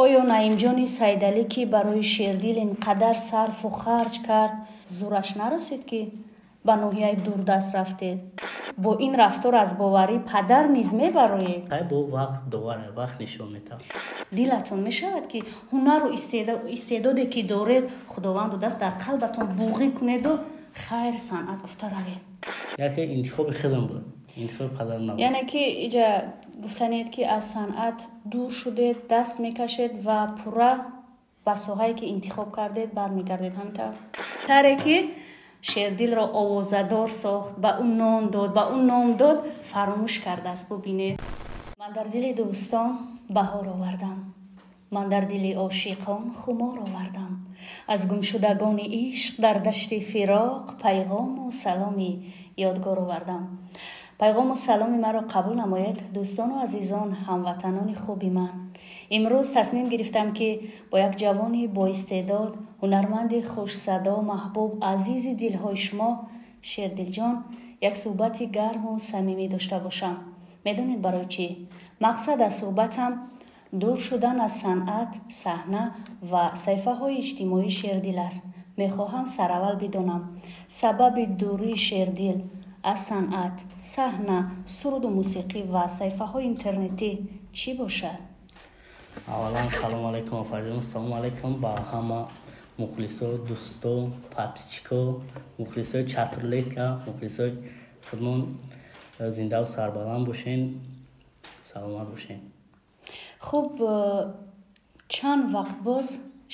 оё наимҷони сайдалӣ ки барои шердил инқадар сарфу харҷ кард, зураш нарасид ки ба ноҳияи дурдаст рафтед? Бо ин рафтор аз боварӣ падар низ мебароед? бо вақт довар вақт нишон метавад. дилатон мешавад ки ҳунару истеъдоде ки доред худованду даст дар қалбатон буғӣ кунеду хайр санъат гуфта равед? яке интихоби худам буд, интихоби падарам набуд. яъне ки иҷа гуфтанед ки аз санъат дур шудед, даст мекашед ва пурра ба соҳае ки интихоб кардед бармегардед. ҳамин таре ки шердилро овозадор сохт, ба ӯ ном дод, ба ӯ ном дод, фаромӯш кардааст. бубинед, ман дар дили дӯстон баҳор овардам, ман дар дили ошиқон хумор овардам, аз гумшудагони ишқ дар дашти фироқ пайғому саломи ёдгор овардам. пайғому саломи маро қабул намоед дӯстону азизон, ҳамватанони хуби ман. имрӯз тасмим гирифтам ки бо як ҷавони боистеъдод, ҳунарманди хушсадо, маҳбуб, азизи дилҳои шумо Шердилҷон як суҳбати гарму самимӣ дошта бошам. медонед барои чӣ? мақсад аз суҳбатам дур шудан аз санъат, саҳна ва саҳифаҳои иҷтимоии Шердил аст. мехоҳам сараввал бидонам сабаби дурии Шердил аз санъат, саҳна, суруду мусиқӣ ва саҳифаҳои интернетӣ чӣ бошад? аввалан салом алайкум опаҷон, салом алайкум ба ҳама мухлисо, дӯсто, подписчико, мухлисо чатурлека, мухлисо худмон зиндаву сарбаланд бошен, саломат бошен. хуб, чанд вақт боз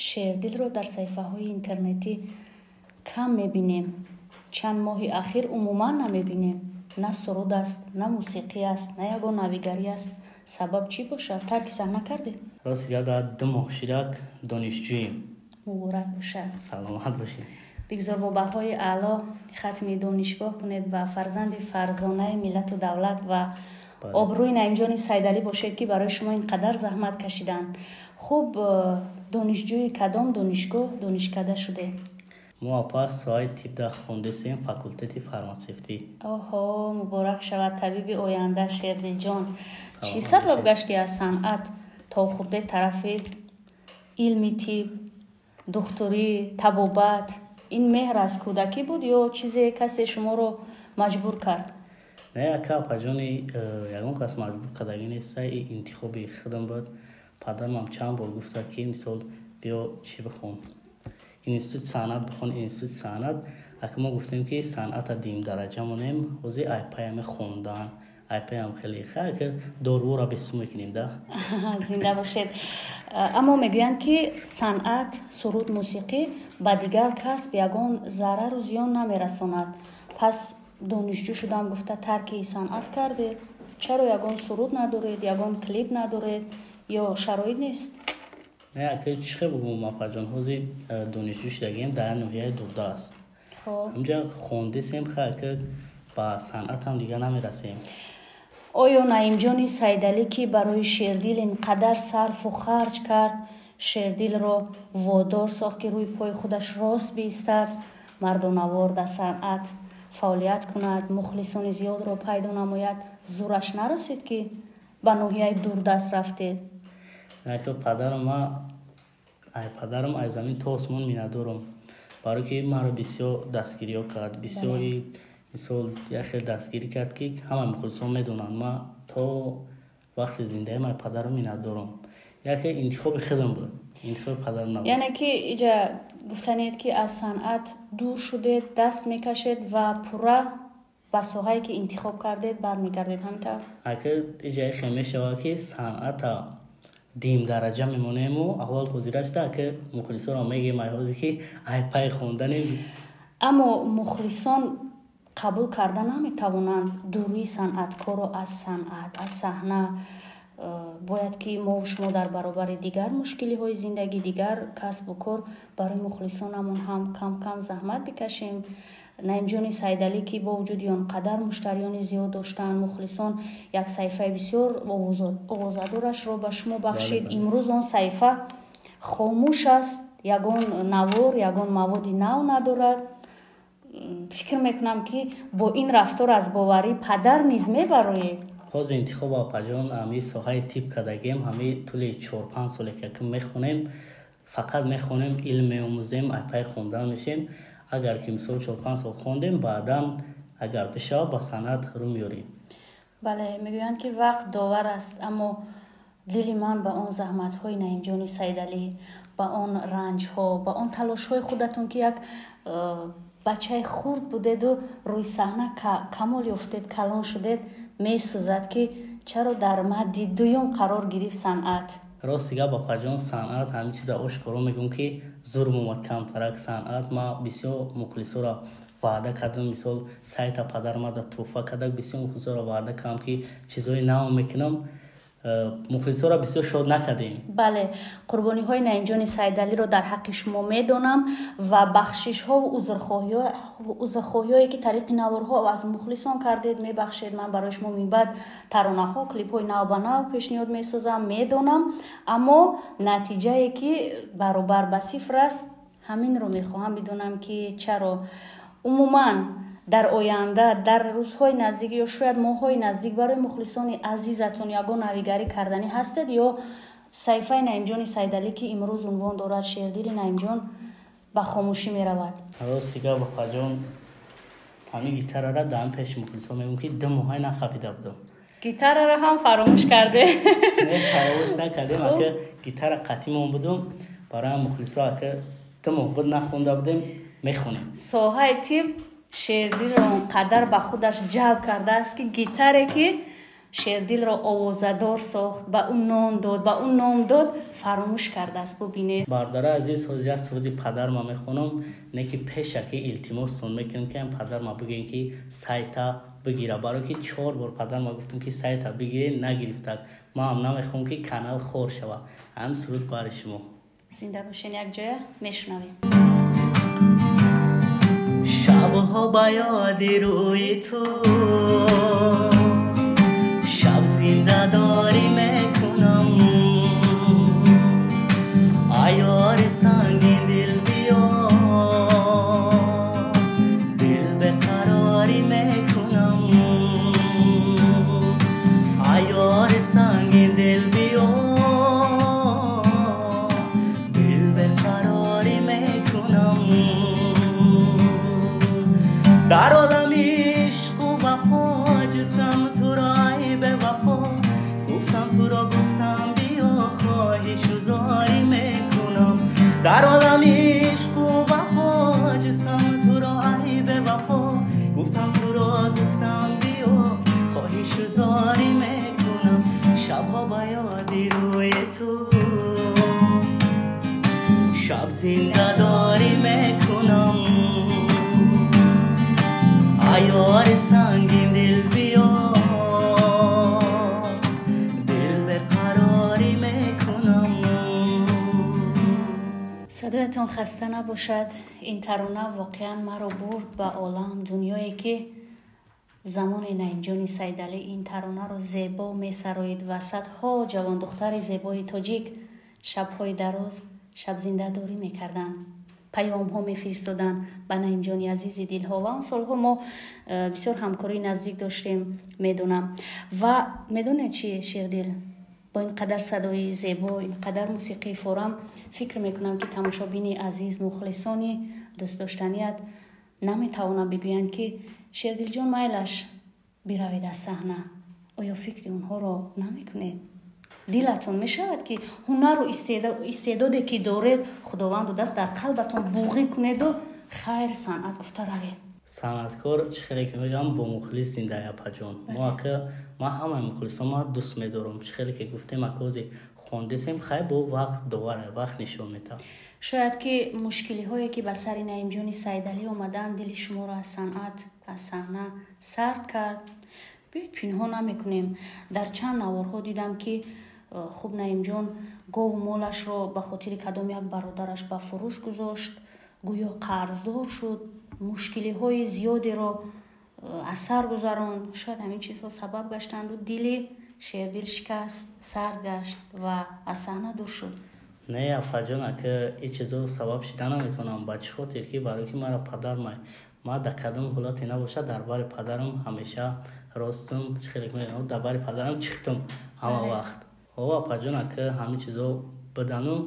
Шердилро дар саҳифаҳои интернетӣ кам мебинем. чанд моҳи ахир умуман намебинем. на суруд аст, на мусиқӣ аст, на ягон навигарӣ аст. сабаб чӣ бошад? тарки саҳна кардед? рости гап дар 2 моҳ шидак донишҷӯем. муборак бошад. саломат бошед. бигзор бо баҳои аъло хатми донишгоҳ кунед ва фарзанди фарзонаи миллату давлат ва обрӯи наимҷони сайдалӣ бошед ки барои шумо ин қадар заҳмат кашиданд. хуб, донишҷӯи кадом донишгоҳ донишкада шудед? мо апас соҳаи тибда хондесем, факултети фарматсевтӣ. оҳо, муборак шавад табиби оянда Шердилҷон. чӣ сабаб гашт ки аз санъат то хурдед тарафи илми тиб, духтурӣ, табобат? ин меҳр аз кӯдакӣ буд ё чизе касе шуморо маҷбур кард? не, яка апаҷони ягон кас маҷбур кардаги нест, интихоби худам буд. падарам чанд бор гуфта ки мисол биё чӣ бихон, институти санъат бихон, институти санъат. ака мо гуфтем ки санъата дим дараҷа монем, ҳозир айпаями хондан, айпаям хеле хайка дорвора бесум мекунем да. зинда бошед. аммо мегӯянд ки санъат, суруд, мусиқӣ ба дигар касб ягон зарару зиён намерасонад. пас донишҷӯ шудам гуфта тарки санъат кардед? чаро ягон суруд надоред, ягон клип надоред ё шароит нест? не, ака чӣ бугум апаҷон, ҳозир донишҷӯ шудагием дар ноҳияи дурда аст. ҳамҷа хондесем хайка ба санъатам дига намерасем. оё наимҷони сайдалӣ ки барои Шердил инқадар сарфу харҷ кард, Шердилро водор сохт ки рӯи пои худаш рост биистад, мардонавор дар санъат фаъолият кунад, мухлисони зиёдро пайдо намояд, зураш нарасид ки ба ноҳияи дурдаст рафтед? падарам аз замин то осмон миннатдорам, барое ки маро бисёр дастгириҳо кард, бисёри мисол яхе дастгирӣ кард ки ҳама мухлисон медонанд. ман то вақти зиндаи ман падарам миннатдорам. яке интихоби худам буд, интихоби падарам набуд. яъне ки иҷа гуфтанед ки аз санъат дур шудед, даст мекашед ва пурра ба соҳае ки интихоб кардед бармегардед. ҳамин ака иҷа хе мешавад ки санъата дим дараҷа мемонему аввал ҳозирашда ака мухлисонро мегем ҳозир ки айпай хонданем. аммо мухлисон қабул карда наметавонанд дурии санъаткорро аз санъат, аз саҳна. бояд ки мо шумо дар баробари дигар мушкилиҳои зиндагӣ, дигар касбу кор барои мухлисонамон ҳам кам кам заҳмат бикашем. наимҷони сайдалӣ ки бо вуҷуди он қадар муштариёни зиёд доштанд, мухлисон як саҳифаи бисёр овозадорашро ба шумо бахшид. имрӯз он саҳифа хомӯш аст, ягон навор, ягон маводи нав надорад. фикр мекунам ки бо ин рафтор аз боварӣ падар низ мебароед? ҳозир интихоб апаҷон ҳамин соҳаи тиб кардагем ҳамин тӯли 4-5 соле ки мехонем, фақат мехонем, илм меомӯзем, айпай хондан мешем. агар ки мисол 4-5 сол хондем, баъдан агар бишава ба санъат рӯ меёрем. бале, мегӯянд ки вақт довар аст, аммо дили ман ба он заҳматҳои Наимҷони Сайдалӣ, ба он ранҷҳо, ба он талошҳои худатон ки як бачаи хурд будеду рӯи саҳна камол ёфтед, калон шудед, месӯзад ки чаро дар мадди дуюм қарор гирифт санъат. рости гап апаҷон, санъат ҳамин чиза ошкоро мегӯям ки зур муомад камтарак санъат. Ма бисёр мухлисоро ваъда кардам, мисол сайта падармада тӯҳфа кардак, бисёр мухлисоро ваъда кардам ки чизҳои нав мекунам. мухлисоро бисёр шод накардем. бале, қурбониҳои Наимҷони Сайдалиро дар ҳаққи шумо медонам ва бахшишҳо ва узрхоҳиҳое ки тариқи наворҳо аз мухлисон кардед мебахшед. Ман барои шумо минбаъд таронаҳо, клипҳои нав ба нав пешниҳод месозам, медонам, аммо натиҷае ки баробар ба сифр аст, ҳаминро мехоҳам бидонам ки чаро. умуман дар оянда, дар рӯзҳои наздик ё шояд моҳҳои наздик барои мухлисони азизатон ягон навигарӣ карданӣ ҳастед ё саҳифаи Наимҷони Сайдалӣ ки имрӯз унвон дорад Шердили Наимҷон ба хомӯшӣ меравад? рости гап апаҷон, ҳамин гитарара дар пеши мухлисон мегӯям ки 2 моҳае нахабида будам. гитараро ҳам фаромӯш карде? Не, фаромӯш накардем. ака гитара қатъимон будум, барои мухлисо ака 2 моҳ буд нахонда будем, мехонем. Соҳаи тиб Шердилро он қадар ба худаш ҷалб кардааст ки гитаре ки Шердилро овозадор сохт, ба ӯ нон дод, ба ӯ ном дод, фаромӯш кардааст. бубинед бардора азиз, ҳозир аз суруди падарма мехонам, не ки пеша ки илтимостон мекунем ки падарма бигӯем ки сайта бигира, барое ки 4 бор падарма гуфтам ки сайта бигире, нагирифтак. ман ҳам намехоҳам ки канал хор шава. ҳам суруд бари шумо. зинда бошен. як ҷоя мешунавем. шабҳо ба ёди рӯи ту, шаб зиндадорӣ мекунам, айёри сангин дил биё, дил беқарорӣ мекунам, айёри сангин дил биё, дил беқарорӣ мекунам. дар олами ishqu вафо ҷустам туро ай бевафо, гуфтам туро гуфтам биё, хоҳишу зорӣ мекунам. дар олами ишқу вафо ҷустам туро ай бевафо, гуфтам туро гуфтам биё, хоҳишу зорӣ мекунам. шабҳо ба ёди рӯи ту, шаб зиндадорӣ мекунам, айёри сангин дил биё, дил беқарорӣ мекунам. садоятон хаста набошад. ин тарона воқеан маро бурд ба олам, дунёе ки замони Наимҷони Сайдалӣ ин таронаро зебо месароид ва садҳо ҷавондухтари зебои тоҷик шабҳои дароз шабзиндадорӣ мекарданд, паёмҳо мефиристоданд ба Наимҷони азизи дилҳо. ва он солҳо мо бисёр ҳамкории наздик доштем, медонам. ва медонед чи Шердил, бо ин қадар садои зебо, ин қадар мусиқии форам, фикр мекунам ки тамошобини азиз, мухлисони дӯстдоштаният наметавонанд бигӯянд ки Шердилҷон майлаш биравед аз саҳна. оё фикри онҳоро намекунед? дилатон мешавад ки ҳунару истеъдоде ки доред худованду даст дар қалбатон буғӣ кунеду хайр санъат гуфта равед? санъаткор чӣ хеле ки мегӯям бо мухлис зинда апаҷон. ма ҳамаи мухлисома дӯст медорам. чӣ хеле ки гуфтем акози хондесем, хай бо вақт довара, вақт нишон метавад. шояд ки мушкилиҳое ки ба сари Наимҷони Сайдалӣ омаданд дили шуморо аз санъат, аз саҳна сард кард. биёед пинҳон намекунем. дар чанд наворҳо дидам ки хуб Наимҷон гову молашро ба хотири кадом як бародараш ба фурӯш гузошт, гӯё қарздор шуд, мушкилиҳои зиёдеро аз сар гузаронд. шояд ҳамин чизҳо сабаб гаштанду дили Шердил шикаст, сард гашт ва аз саҳна дур шуд. не апаҷон ака ин чизо сабаб шида наметавонам. ба чӣ хотир ки барои ки мара падармай ما در کدام حالتی نباشه در بار پدرم همیشه راستم خیلی میگم در بار پدرم چختم همه وقت. و پاجونا که همه چیزو بدانم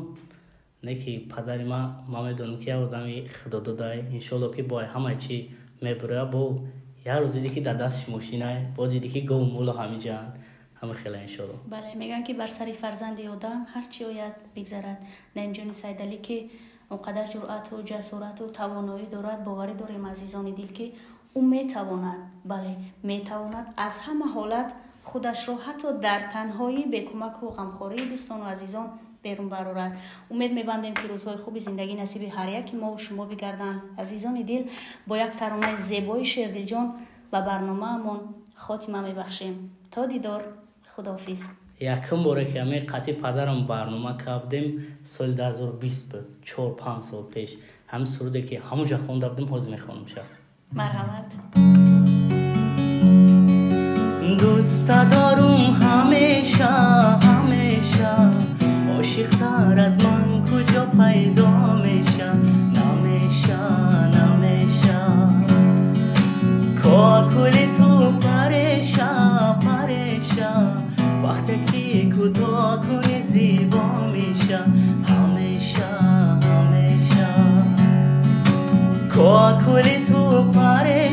نه که پدر ما میدونم که آدمی خدا داده انشالله که با همه چی میبره با یه روز دیگه که در دستش ماشینه با دیگه که گم مولا همه جان همه خیلی انشالله. بله میگن که بر سر فرزند آدم هر چی آید بگذرد. نعیم جان سیدعلی که اونقدر جرأت و جسارت و توانایی دارد، باوری داریم عزیزان دل که او میتواند، بله میتواند از همه حالت خودش رو حتی در تنهایی به کمک و غمخواری دوستان و عزیزان بیرون برآورد. امید می‌بندیم که روزهای خوبی زندگی نصیب هر یک ما و شما بگردند. عزیزان دل با یک ترانه زیبای شیردل جان و برنامه‌مون خاتمه می‌بخشیم. تا دیدار، خداحافظ. یکم باره که همه قطعی پدرم برنامه کردیم سال 2020 بود، 4-5 سال پیش. هم سروده که همونجا خونده بودم حاضر میخونم شد. مرحمت. دوست دارم همیشه عاشق‌تر از من کجا پیدا میشه نمیشه کاکل تو پریشه وقتی که کوتاه کنی زیبا میشه همیشه کاکل تو پریشه